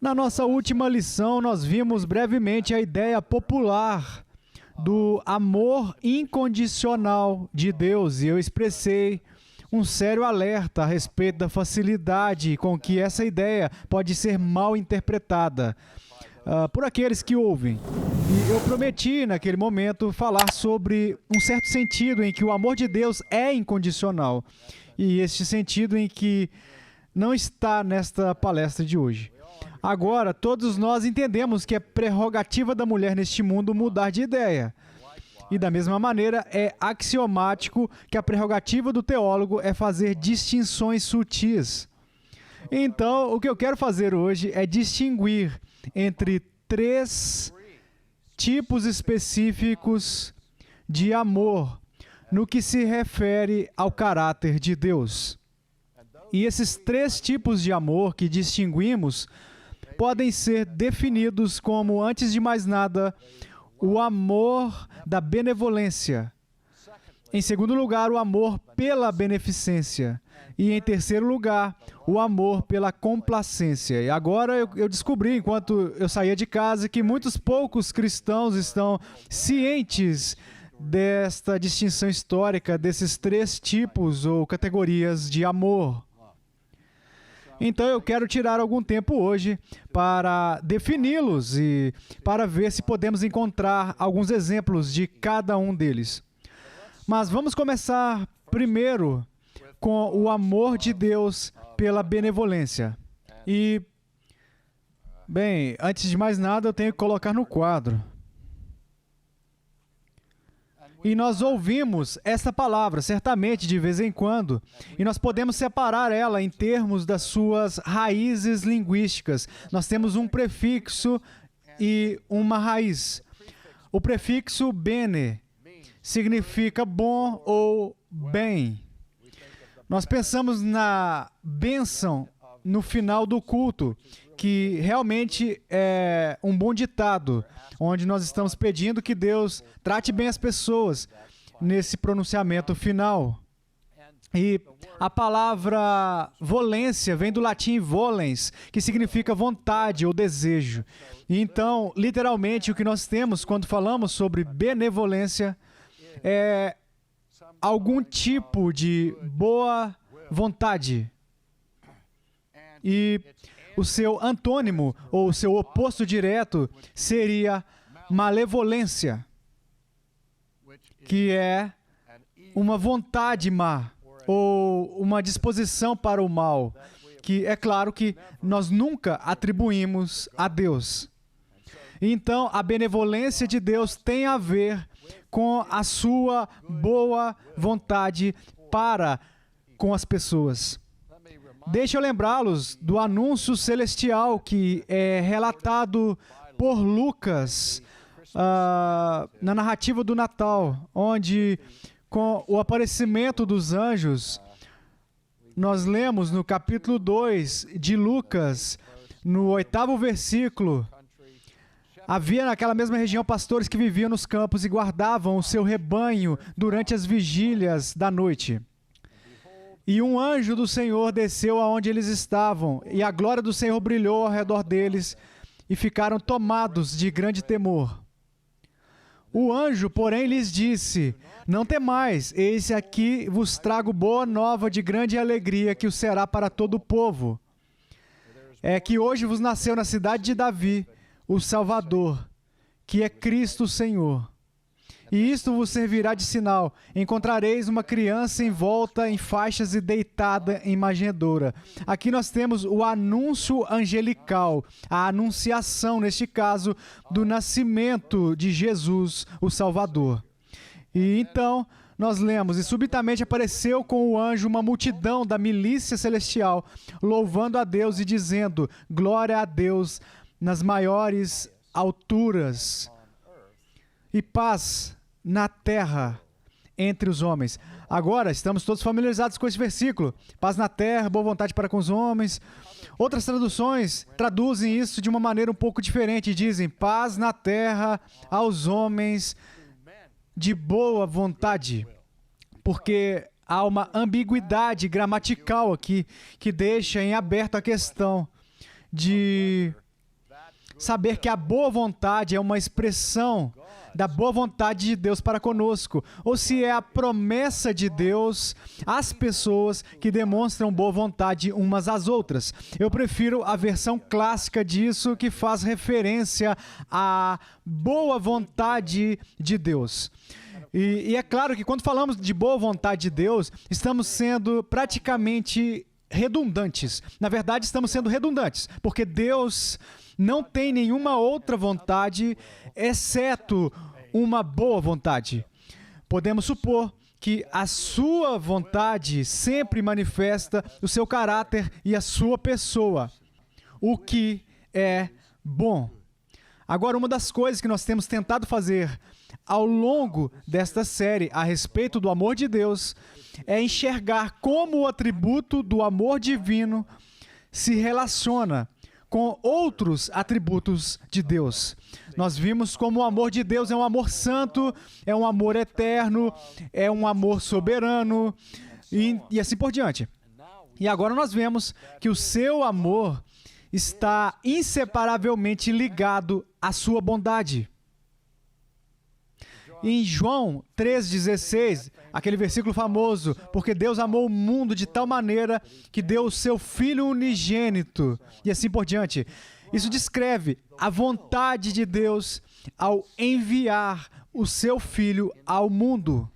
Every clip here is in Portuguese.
Na nossa última lição, nós vimos brevemente a ideia popular do amor incondicional de Deus e eu expressei um sério alerta a respeito da facilidade com que essa ideia pode ser mal interpretada por aqueles que ouvem. E eu prometi naquele momento falar sobre um certo sentido em que o amor de Deus é incondicional e este sentido em que não está nesta palestra de hoje. Agora, todos nós entendemos que é prerrogativa da mulher neste mundo mudar de ideia. E da mesma maneira, é axiomático que a prerrogativa do teólogo é fazer distinções sutis. Então, o que eu quero fazer hoje é distinguir entre 3 tipos específicos de amor no que se refere ao caráter de Deus. E esses 3 tipos de amor que distinguimos podem ser definidos como, antes de mais nada, o amor da benevolência. Em segundo lugar, o amor pela beneficência. E em terceiro lugar, o amor pela complacência. E agora eu descobri, enquanto eu saía de casa, que muitos poucos cristãos estão cientes desta distinção histórica, desses 3 tipos ou categorias de amor. Então eu quero tirar algum tempo hoje para defini-los e para ver se podemos encontrar alguns exemplos de cada um deles. Mas vamos começar primeiro com o amor de Deus pela benevolência. E, bem, antes de mais nada eu tenho que colocar no quadro. E nós ouvimos essa palavra, certamente, de vez em quando, e nós podemos separar ela em termos das suas raízes linguísticas. Nós temos um prefixo e uma raiz. O prefixo bene significa bom ou bem. Nós pensamos na bênção no final do culto, que realmente é um bom ditado, onde nós estamos pedindo que Deus trate bem as pessoas nesse pronunciamento final. E a palavra volência vem do latim volens, que significa vontade ou desejo. E então, literalmente, o que nós temos quando falamos sobre benevolência é algum tipo de boa vontade. E o seu antônimo, ou o seu oposto direto, seria malevolência, que é uma vontade má, ou uma disposição para o mal, que é claro que nós nunca atribuímos a Deus. Então, a benevolência de Deus tem a ver com a sua boa vontade para com as pessoas. Deixa eu lembrá-los do anúncio celestial que é relatado por Lucas na narrativa do Natal, onde, com o aparecimento dos anjos, nós lemos no capítulo 2 de Lucas, no 8º versículo, havia naquela mesma região pastores que viviam nos campos e guardavam o seu rebanho durante as vigílias da noite. E um anjo do Senhor desceu aonde eles estavam, e a glória do Senhor brilhou ao redor deles, e ficaram tomados de grande temor. O anjo, porém, lhes disse: não temais, eis aqui vos trago boa nova de grande alegria, que o será para todo o povo. É que hoje vos nasceu na cidade de Davi o Salvador, que é Cristo o Senhor. E isto vos servirá de sinal: encontrareis uma criança envolta em faixas e deitada em manjedoura. Aqui nós temos o anúncio angelical, a anunciação, neste caso, do nascimento de Jesus, o Salvador. E então, nós lemos: e subitamente apareceu com o anjo uma multidão da milícia celestial, louvando a Deus e dizendo: glória a Deus nas maiores alturas e paz na terra entre os homens. Agora, estamos todos familiarizados com esse versículo. Paz na terra, boa vontade para com os homens. Outras traduções traduzem isso de uma maneira um pouco diferente. Dizem: paz na terra aos homens de boa vontade. Porque há uma ambiguidade gramatical aqui que deixa em aberto a questão de saber que a boa vontade é uma expressão da boa vontade de Deus para conosco, ou se é a promessa de Deus às pessoas que demonstram boa vontade umas às outras. Eu prefiro a versão clássica disso, que faz referência à boa vontade de Deus. E é claro que quando falamos de boa vontade de Deus, estamos sendo praticamente redundantes. Na verdade, estamos sendo redundantes, porque Deus não tem nenhuma outra vontade, exceto uma boa vontade. Podemos supor que a sua vontade sempre manifesta o seu caráter e a sua pessoa, o que é bom. Agora, uma das coisas que nós temos tentado fazer ao longo desta série a respeito do amor de Deus é enxergar como o atributo do amor divino se relaciona com outros atributos de Deus. Nós vimos como o amor de Deus é um amor santo, é um amor eterno, é um amor soberano e assim por diante. E agora nós vemos que o seu amor está inseparavelmente ligado à sua bondade. Em João 3,16, aquele versículo famoso, porque Deus amou o mundo de tal maneira que deu o seu Filho unigênito, e assim por diante. Isso descreve a vontade de Deus ao enviar o seu Filho ao mundo.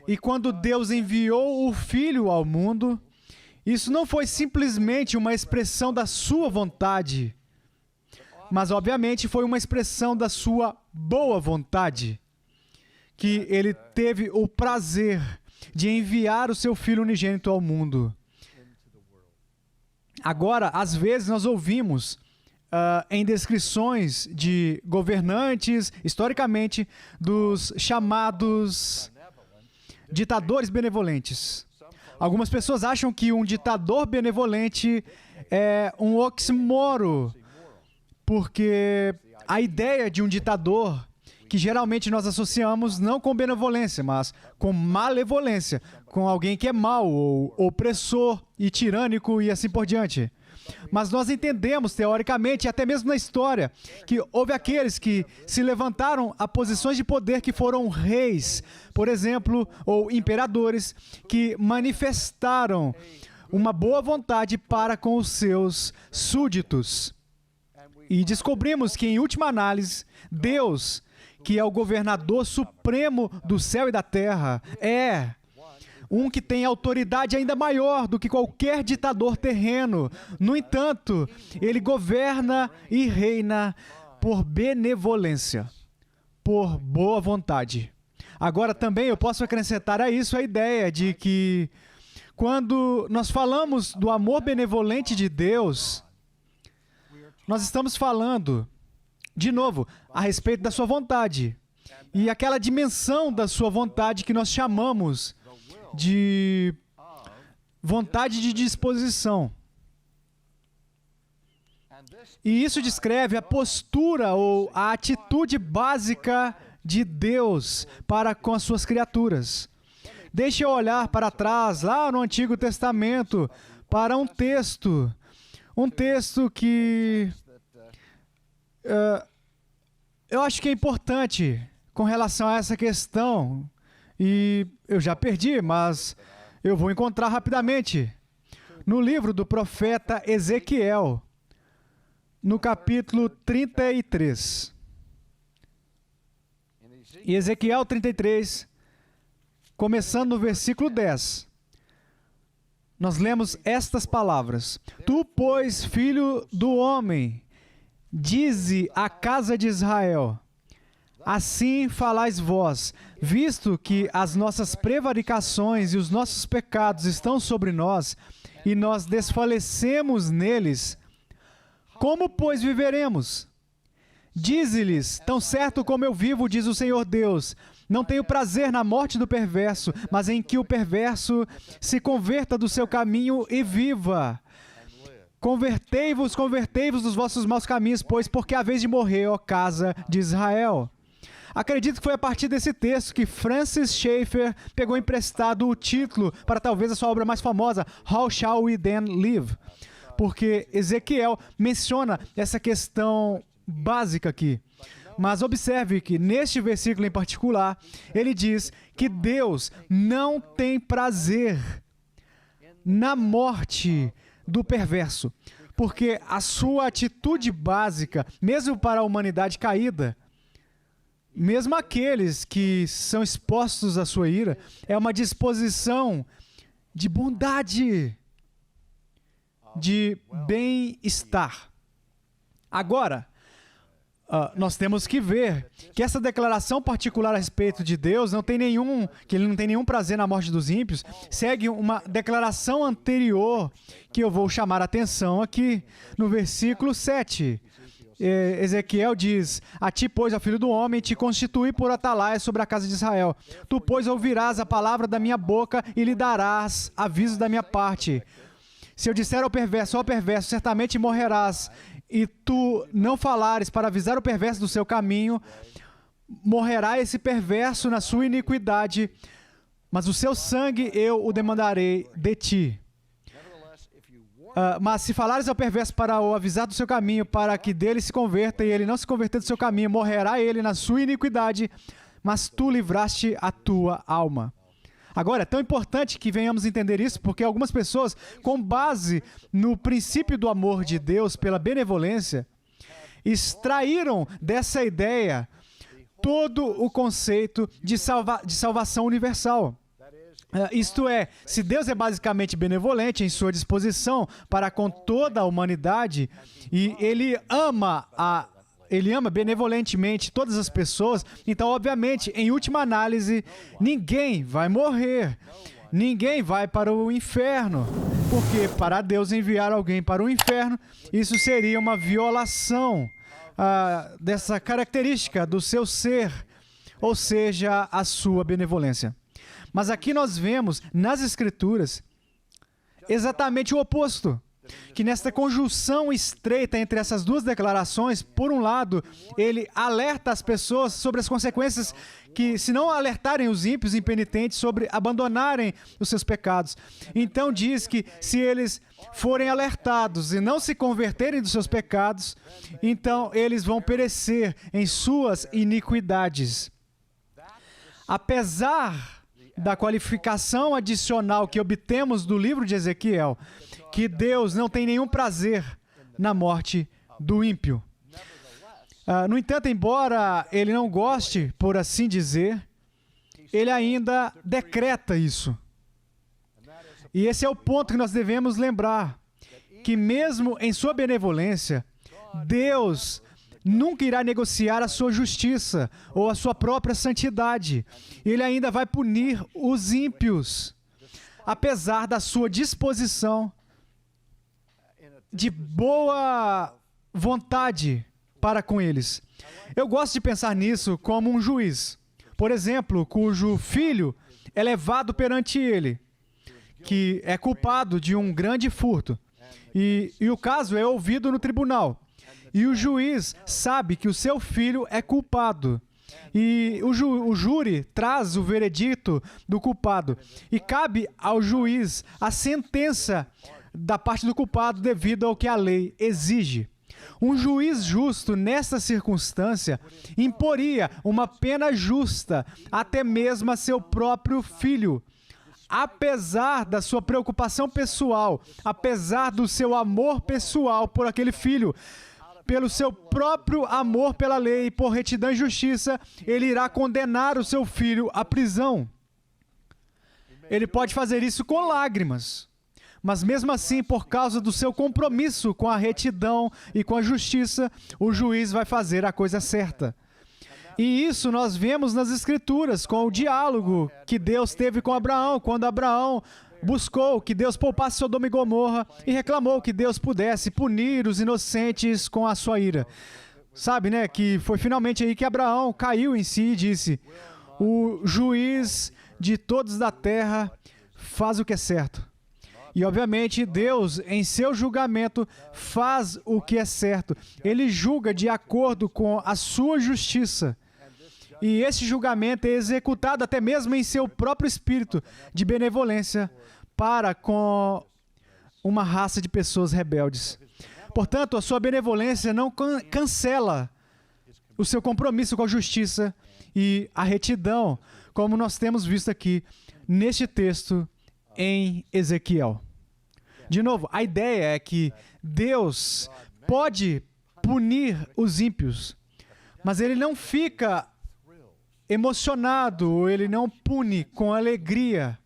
E quando Deus enviou o Filho ao mundo, isso não foi simplesmente uma expressão da sua vontade, mas obviamente foi uma expressão da sua boa vontade, que ele teve o prazer de enviar o seu Filho unigênito ao mundo. Agora, às vezes nós ouvimos em descrições de governantes, historicamente, dos chamados ditadores benevolentes. Algumas pessoas acham que um ditador benevolente é um oxímoro, porque a ideia de um ditador, que geralmente nós associamos não com benevolência, mas com malevolência, com alguém que é mau, ou opressor e tirânico e assim por diante. Mas nós entendemos, teoricamente, e até mesmo na história, que houve aqueles que se levantaram a posições de poder que foram reis, por exemplo, ou imperadores, que manifestaram uma boa vontade para com os seus súditos. E descobrimos que, em última análise, Deus, que é o governador supremo do céu e da terra, é um que tem autoridade ainda maior do que qualquer ditador terreno. No entanto, ele governa e reina por benevolência, por boa vontade. Agora, também eu posso acrescentar a isso a ideia de que, quando nós falamos do amor benevolente de Deus, nós estamos falando, de novo, a respeito da sua vontade. E aquela dimensão da sua vontade que nós chamamos de vontade de disposição. E isso descreve a postura ou a atitude básica de Deus para com as suas criaturas. Deixe eu olhar para trás, lá no Antigo Testamento, para um texto que eu acho que é importante com relação a essa questão, e eu já perdi, mas eu vou encontrar rapidamente. No livro do profeta Ezequiel, no capítulo 33. E Ezequiel 33, começando no versículo 10, nós lemos estas palavras: Tu, pois, filho do homem, dize à casa de Israel: Assim falais vós, visto que as nossas prevaricações e os nossos pecados estão sobre nós, e nós desfalecemos neles, como, pois, viveremos? Dize-lhes: Tão certo como eu vivo, diz o Senhor Deus, não tenho prazer na morte do perverso, mas em que o perverso se converta do seu caminho e viva. Convertei-vos dos vossos maus caminhos, pois porque a vez de morrer, ó casa de Israel. Acredito que foi a partir desse texto que Francis Schaeffer pegou emprestado o título para talvez a sua obra mais famosa, How Shall We Then Live? Porque Ezequiel menciona essa questão básica aqui. Mas observe que neste versículo em particular, ele diz que Deus não tem prazer na morte do perverso, porque a sua atitude básica, mesmo para a humanidade caída, mesmo aqueles que são expostos à sua ira, é uma disposição de bondade, de bem-estar. Agora, nós temos que ver que essa declaração particular a respeito de Deus que ele não tem nenhum prazer na morte dos ímpios, segue uma declaração anterior que eu vou chamar a atenção aqui no versículo 7. Ezequiel diz: a ti, pois, ó filho do homem, te constituí por atalaia sobre a casa de Israel. Tu, pois, ouvirás a palavra da minha boca e lhe darás aviso da minha parte. Se eu disser ao perverso, ó perverso, certamente morrerás, e tu não falares para avisar o perverso do seu caminho, morrerá esse perverso na sua iniquidade, mas o seu sangue eu o demandarei de ti. Mas se falares ao perverso para o avisar do seu caminho, para que dele se converta, e ele não se converter do seu caminho, morrerá ele na sua iniquidade, mas tu livraste a tua alma. Agora, é tão importante que venhamos entender isso, porque algumas pessoas, com base no princípio do amor de Deus pela benevolência, extraíram dessa ideia todo o conceito de salvação universal. Isto é, se Deus é basicamente benevolente em sua disposição para com toda a humanidade, e Ele ama benevolentemente todas as pessoas, então, obviamente, em última análise, ninguém vai morrer, ninguém vai para o inferno, porque para Deus enviar alguém para o inferno, isso seria uma violação dessa característica do seu ser, ou seja, a sua benevolência. Mas aqui nós vemos, nas Escrituras, exatamente o oposto. Que nesta conjunção estreita entre essas duas declarações, por um lado, ele alerta as pessoas sobre as consequências que, se não alertarem os ímpios impenitentes sobre abandonarem os seus pecados. Então diz que se eles forem alertados e não se converterem dos seus pecados, então eles vão perecer em suas iniquidades. Apesar da qualificação adicional que obtemos do livro de Ezequiel, que Deus não tem nenhum prazer na morte do ímpio. No entanto, embora ele não goste, por assim dizer, ele ainda decreta isso. E esse é o ponto que nós devemos lembrar, que mesmo em sua benevolência, Deus nunca irá negociar a sua justiça ou a sua própria santidade. Ele ainda vai punir os ímpios, apesar da sua disposição de boa vontade para com eles. Eu gosto de pensar nisso como um juiz, por exemplo, cujo filho é levado perante ele, que é culpado de um grande furto, e o caso é ouvido no tribunal, e o juiz sabe que o seu filho é culpado, e o júri traz o veredito do culpado, e cabe ao juiz a sentença da parte do culpado devido ao que a lei exige. Um juiz justo, nessa circunstância, imporia uma pena justa até mesmo a seu próprio filho, apesar da sua preocupação pessoal, apesar do seu amor pessoal por aquele filho. Pelo seu próprio amor pela lei, por retidão e justiça, ele irá condenar o seu filho à prisão. Ele pode fazer isso com lágrimas. Mas mesmo assim, por causa do seu compromisso com a retidão e com a justiça, o juiz vai fazer a coisa certa. E isso nós vemos nas Escrituras, com o diálogo que Deus teve com Abraão, quando Abraão buscou que Deus poupasse Sodoma e Gomorra e reclamou que Deus pudesse punir os inocentes com a sua ira. Sabe, né, que foi finalmente aí que Abraão caiu em si e disse: o juiz de todos da terra faz o que é certo. E, obviamente, Deus, em seu julgamento, faz o que é certo. Ele julga de acordo com a sua justiça. E esse julgamento é executado até mesmo em seu próprio espírito de benevolência para com uma raça de pessoas rebeldes. Portanto, a sua benevolência não cancela o seu compromisso com a justiça e a retidão, como nós temos visto aqui neste texto em Ezequiel. De novo, a ideia é que Deus pode punir os ímpios, mas Ele não fica emocionado, Ele não pune com alegria.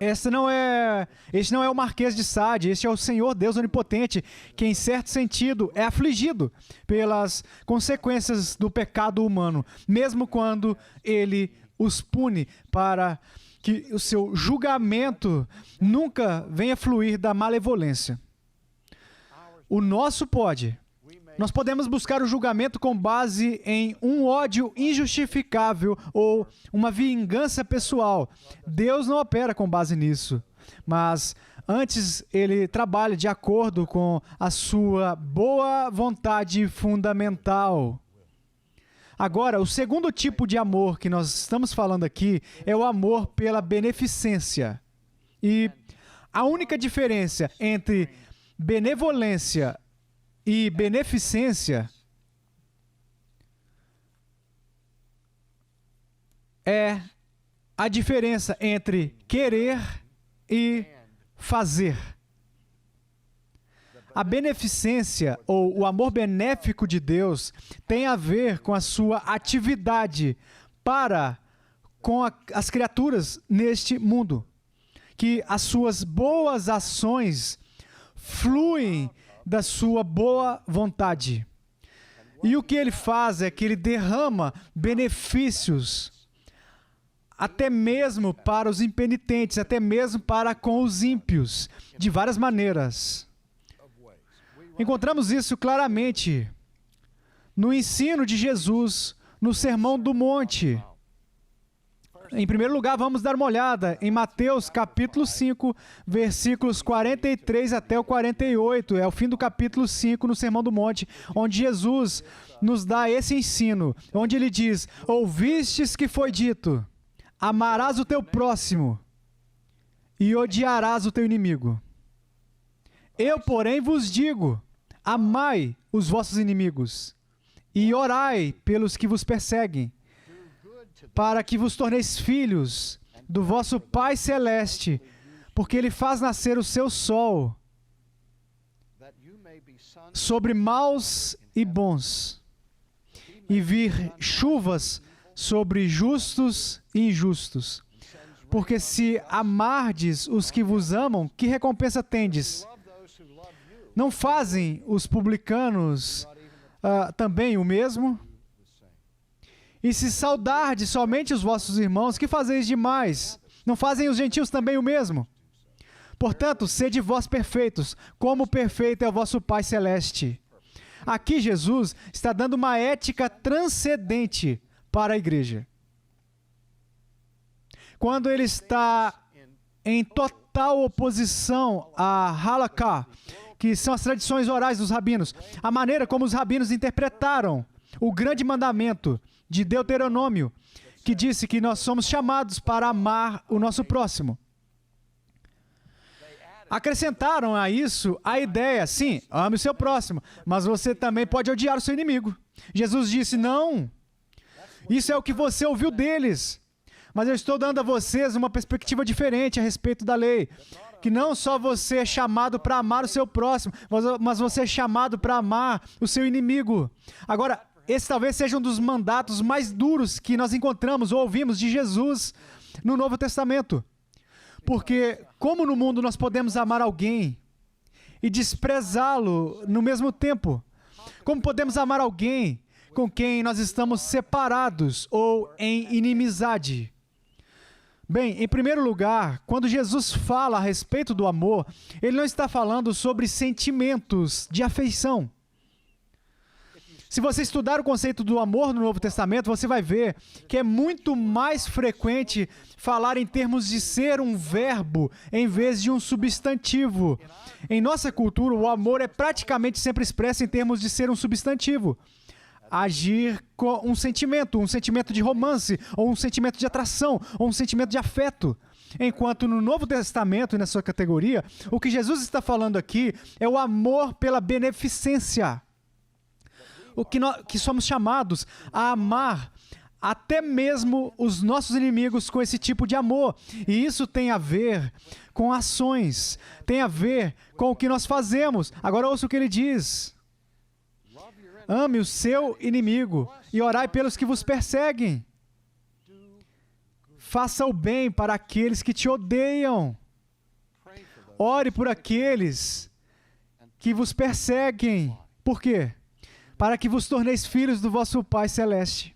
Este não é o Marquês de Sade, este é o Senhor Deus Onipotente, que em certo sentido é afligido pelas consequências do pecado humano, mesmo quando Ele os pune, para que o seu julgamento nunca venha fluir da malevolência. O nosso pode. Nós podemos buscar o julgamento com base em um ódio injustificável ou uma vingança pessoal. Deus não opera com base nisso, mas antes Ele trabalha de acordo com a sua boa vontade fundamental. Agora, o segundo tipo de amor que nós estamos falando aqui é o amor pela beneficência. E a única diferença entre benevolência e beneficência é a diferença entre querer e fazer. A beneficência, ou o amor benéfico de Deus, tem a ver com a sua atividade para com as criaturas neste mundo. Que as suas boas ações fluem da sua boa vontade. E o que Ele faz é que Ele derrama benefícios até mesmo para os impenitentes, até mesmo para com os ímpios, de várias maneiras. Encontramos isso claramente no ensino de Jesus, no Sermão do Monte. Em primeiro lugar, vamos dar uma olhada em Mateus capítulo 5, versículos 43 até o 48. É o fim do capítulo 5 no Sermão do Monte, onde Jesus nos dá esse ensino, onde Ele diz: ouvistes que foi dito, amarás o teu próximo e odiarás o teu inimigo. Eu, porém, vos digo, amai os vossos inimigos e orai pelos que vos perseguem, para que vos torneis filhos do vosso Pai Celeste, porque Ele faz nascer o seu sol sobre maus e bons, e vir chuvas sobre justos e injustos. Porque se amardes os que vos amam, que recompensa tendes? Não fazem os publicanos também o mesmo? E se saudardes somente os vossos irmãos, que fazeis demais? Não fazem os gentios também o mesmo? Portanto, sede vós perfeitos, como perfeito é o vosso Pai Celeste. Aqui Jesus está dando uma ética transcendente para a igreja. Quando Ele está em total oposição à halakha, que são as tradições orais dos rabinos, a maneira como os rabinos interpretaram o grande mandamento de Deuteronômio, que disse que nós somos chamados para amar o nosso próximo. Acrescentaram a isso a ideia, sim, ame o seu próximo, mas você também pode odiar o seu inimigo. Jesus disse, não, isso é o que você ouviu deles, mas eu estou dando a vocês uma perspectiva diferente a respeito da lei, que não só você é chamado para amar o seu próximo, mas você é chamado para amar o seu inimigo. Agora, esse talvez seja um dos mandatos mais duros que nós encontramos ou ouvimos de Jesus no Novo Testamento. Porque como no mundo nós podemos amar alguém e desprezá-lo no mesmo tempo? Como podemos amar alguém com quem nós estamos separados ou em inimizade? Bem, em primeiro lugar, quando Jesus fala a respeito do amor, Ele não está falando sobre sentimentos de afeição. Se você estudar o conceito do amor no Novo Testamento, você vai ver que é muito mais frequente falar em termos de ser um verbo em vez de um substantivo. Em nossa cultura, o amor é praticamente sempre expresso em termos de ser um substantivo. agir com um sentimento de romance, ou um sentimento de atração, ou um sentimento de afeto. Enquanto no Novo Testamento, e na sua categoria, o que Jesus está falando aqui é o amor pela beneficência. Que somos chamados a amar até mesmo os nossos inimigos com esse tipo de amor. E isso tem a ver com ações, tem a ver com o que nós fazemos. Agora ouça o que ele diz. Ame o seu inimigo e orai pelos que vos perseguem. Faça o bem para aqueles que te odeiam. Ore por aqueles que vos perseguem. Por quê? Para que vos torneis filhos do vosso Pai Celeste.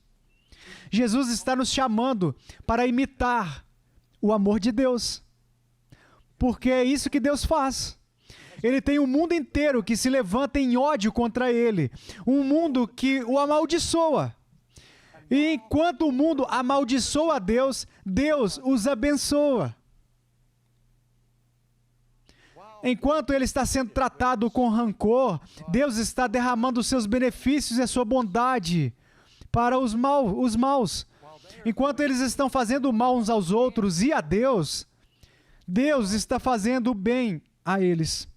Jesus está nos chamando para imitar o amor de Deus. Porque é isso que Deus faz. Ele tem um mundo inteiro que se levanta em ódio contra ele. Um mundo que o amaldiçoa. E enquanto o mundo amaldiçoa a Deus, Deus os abençoa. Enquanto ele está sendo tratado com rancor, Deus está derramando os seus benefícios e a sua bondade para os maus. Enquanto eles estão fazendo mal uns aos outros e a Deus, Deus está fazendo o bem a eles.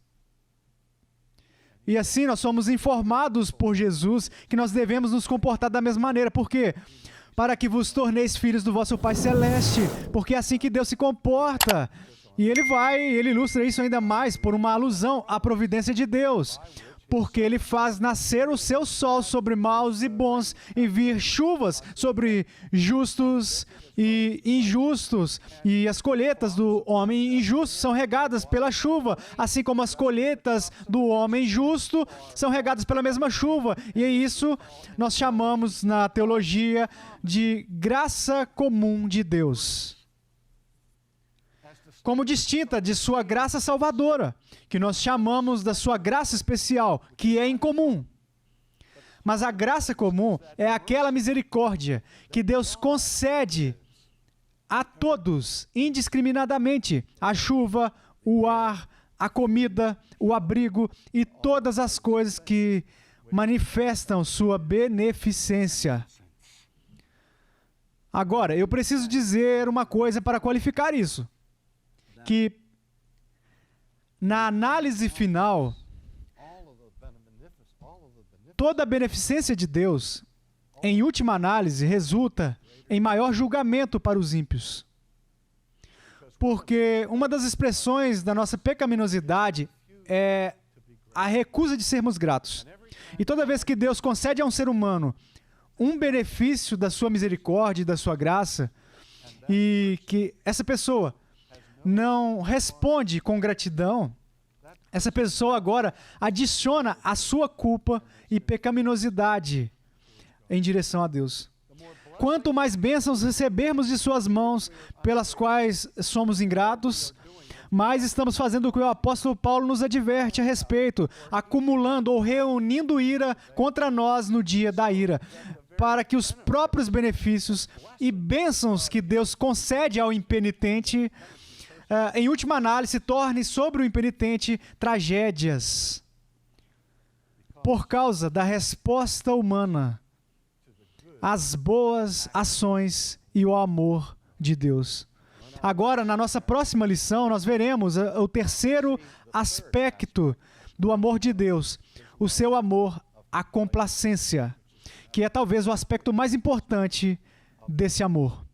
E assim nós somos informados por Jesus que nós devemos nos comportar da mesma maneira. Por quê? Para que vos torneis filhos do vosso Pai Celeste. Porque é assim que Deus se comporta. E ele ilustra isso ainda mais por uma alusão à providência de Deus. Porque ele faz nascer o seu sol sobre maus e bons, e vir chuvas sobre justos e injustos. E as colheitas do homem injusto são regadas pela chuva, assim como as colheitas do homem justo são regadas pela mesma chuva. E é isso nós chamamos na teologia de graça comum de Deus. Como distinta de sua graça salvadora, que nós chamamos da sua graça especial, que é incomum. Mas a graça comum é aquela misericórdia que Deus concede a todos, indiscriminadamente, a chuva, o ar, a comida, o abrigo e todas as coisas que manifestam sua beneficência. Agora, eu preciso dizer uma coisa para qualificar isso. Que na análise final, toda a beneficência de Deus, em última análise, resulta em maior julgamento para os ímpios. Porque uma das expressões da nossa pecaminosidade é a recusa de sermos gratos. E toda vez que Deus concede a um ser humano um benefício da sua misericórdia e da sua graça, e que essa pessoa não responde com gratidão, essa pessoa agora adiciona a sua culpa e pecaminosidade em direção a Deus. Quanto mais bênçãos recebermos de suas mãos, pelas quais somos ingratos, mais estamos fazendo o que o apóstolo Paulo nos adverte a respeito, acumulando ou reunindo ira contra nós no dia da ira, para que os próprios benefícios e bênçãos que Deus concede ao impenitente, em última análise, torne sobre o impenitente tragédias por causa da resposta humana às boas ações e o amor de Deus. Agora, na nossa próxima lição, nós veremos o terceiro aspecto do amor de Deus, o seu amor à complacência, que é talvez o aspecto mais importante desse amor.